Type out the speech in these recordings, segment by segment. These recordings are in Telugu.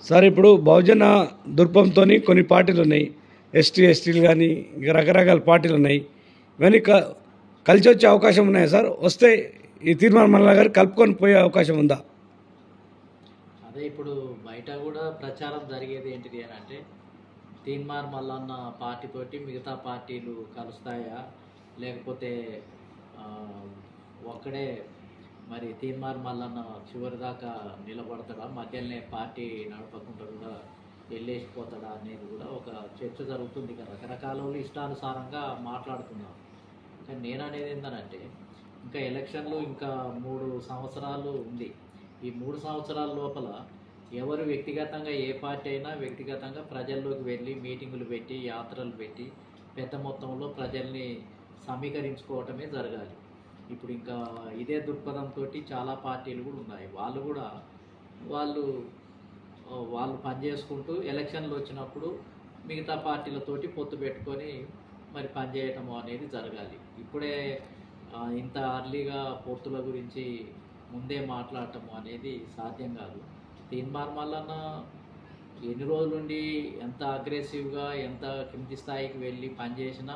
సార్ ఇప్పుడు బహుజన దుర్పంతో కొన్ని పార్టీలు ఉన్నాయి. ఎస్టీలు కానీ ఇంకా రకరకాల పార్టీలు ఉన్నాయి. ఇవన్నీ కలిసి వచ్చే అవకాశం ఉన్నాయా సార్? వస్తే ఈ తీర్మానం మల్లన్న గారు కలుపుకొని పోయే అవకాశం ఉందా? అదే ఇప్పుడు బయట కూడా ప్రచారం జరిగేది ఏంటిది అని అంటే తీన్మార్ మల్లన్న పార్టీతోటి మిగతా పార్టీలు కలుస్తాయా, లేకపోతే ఆ, ఒక్కడే మరి తీన్మార్ మల్లన్న చివరి దాకా నిలబడతాడా, మధ్యలోనే పార్టీ నడపకుండా కూడా వెళ్ళేసిపోతాడా అనేది కూడా ఒక చర్చ జరుగుతుంది. ఇక రకరకాల వాళ్ళు ఇష్టానుసారంగా మాట్లాడుతున్నారు. కానీ నేను అనేది ఏంటంటే ఇంకా ఎలక్షన్లు ఇంకా 3 సంవత్సరాలు ఉంది. ఈ 3 సంవత్సరాల లోపల ఎవరు వ్యక్తిగతంగా ఏ పార్టీ అయినా వ్యక్తిగతంగా ప్రజల్లోకి వెళ్ళి మీటింగులు పెట్టి యాత్రలు పెట్టి పెద్ద మొత్తంలో ప్రజల్ని సమీకరించుకోవటమే జరగాలి. ఇప్పుడు ఇంకా ఇదే దృక్పథంతో చాలా పార్టీలు కూడా ఉన్నాయి. వాళ్ళు కూడా వాళ్ళు వాళ్ళు పనిచేసుకుంటూ ఎలక్షన్లు వచ్చినప్పుడు మిగతా పార్టీలతోటి పొత్తు పెట్టుకొని మరి పనిచేయటము అనేది జరగాలి. ఇప్పుడే ఇంత అర్లీగా పొత్తుల గురించి ముందే మాట్లాడటము అనేది సాధ్యం కాదు. తీన్మార్ మల్లన్న ఎన్ని రోజులుండి ఎంత అగ్రెసివ్గా ఎంత కింది స్థాయికి వెళ్ళి పనిచేసినా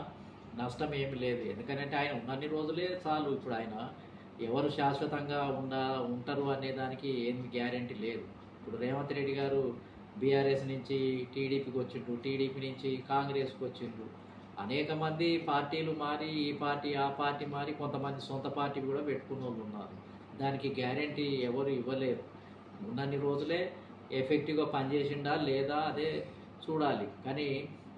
నష్టం ఏమి లేదు. ఎందుకంటే ఆయన ఉన్నన్ని రోజులే చాలు. ఇప్పుడు ఆయన ఎవరు శాశ్వతంగా ఉంటారు అనే దానికి ఏమి గ్యారంటీ లేదు. ఇప్పుడు రేవంత్ రెడ్డి గారు బీఆర్ఎస్ నుంచి టీడీపీకి వచ్చిండ్రు, టీడీపీ నుంచి కాంగ్రెస్కి వచ్చిండ్రు. అనేక మంది పార్టీలు మారి ఈ పార్టీ ఆ పార్టీ మారి కొంతమంది సొంత పార్టీ కూడా పెట్టుకున్న వాళ్ళు ఉన్నారు. దానికి గ్యారంటీ ఎవరు ఇవ్వలేరు. ఉన్నన్ని రోజులే ఎఫెక్టివ్గా పనిచేసిండా లేదా అదే చూడాలి. కానీ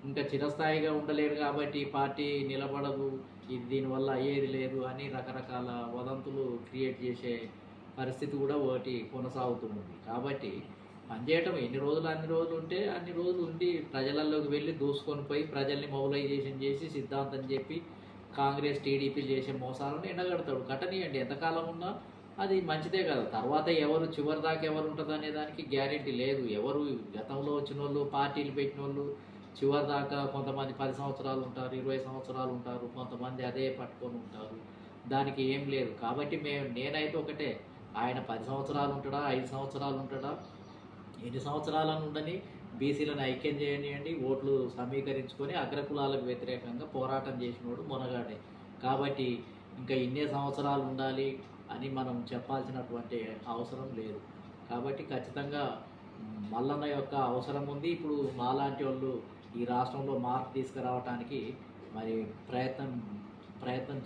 ఇంకా చిరస్థాయిగా ఉండలేరు కాబట్టి పార్టీ నిలబడదు, ఇది దీనివల్ల అయ్యేది లేదు అని రకరకాల వదంతులు క్రియేట్ చేసే పరిస్థితి కూడా ఒకటి కొనసాగుతుంది. కాబట్టి పనిచేయటం ఎన్ని రోజులు అన్ని రోజులు ఉంటే అన్ని రోజులు ఉండి ప్రజలలోకి వెళ్ళి దూసుకొని పోయి ప్రజల్ని మొబిలైజేషన్ చేసి సిద్ధాంతం చెప్పి కాంగ్రెస్ టీడీపీలు చేసే మోసాలను ఎండగడతాడు. కట్టనియండి, ఎంతకాలం ఉన్నా అది మంచిదే కదా. తర్వాత ఎవరు చివరి దాకా ఎవరు ఉంటుంది అనే దానికి గ్యారెంటీ లేదు. ఎవరు గతంలో వచ్చిన వాళ్ళు పార్టీలు పెట్టిన వాళ్ళు చివరి దాకా కొంతమంది 10 సంవత్సరాలు ఉంటారు, 20 సంవత్సరాలు ఉంటారు, కొంతమంది అదే పట్టుకొని ఉంటారు. దానికి ఏం లేదు. కాబట్టి నేనైతే ఒకటే, ఆయన 10 సంవత్సరాలు ఉంటాడా, 5 సంవత్సరాలు ఉంటాడా, ఎన్ని సంవత్సరాలను ఉండని బీసీలను ఐక్యం చేయనియండి, ఓట్లు సమీకరించుకొని అగ్రకులాలకు వ్యతిరేకంగా పోరాటం చేసినోడు మొనగాడే. కాబట్టి ఇంకా ఇన్నే సంవత్సరాలు ఉండాలి అని మనం చెప్పాల్సినటువంటి అవసరం లేదు. కాబట్టి ఖచ్చితంగా మల్లన్న యొక్క అవసరం ఉంది. ఇప్పుడు మాలాంటి వాళ్ళు ఈ రాష్ట్రంలో మార్పు తీసుకురావడానికి మరి ప్రయత్నం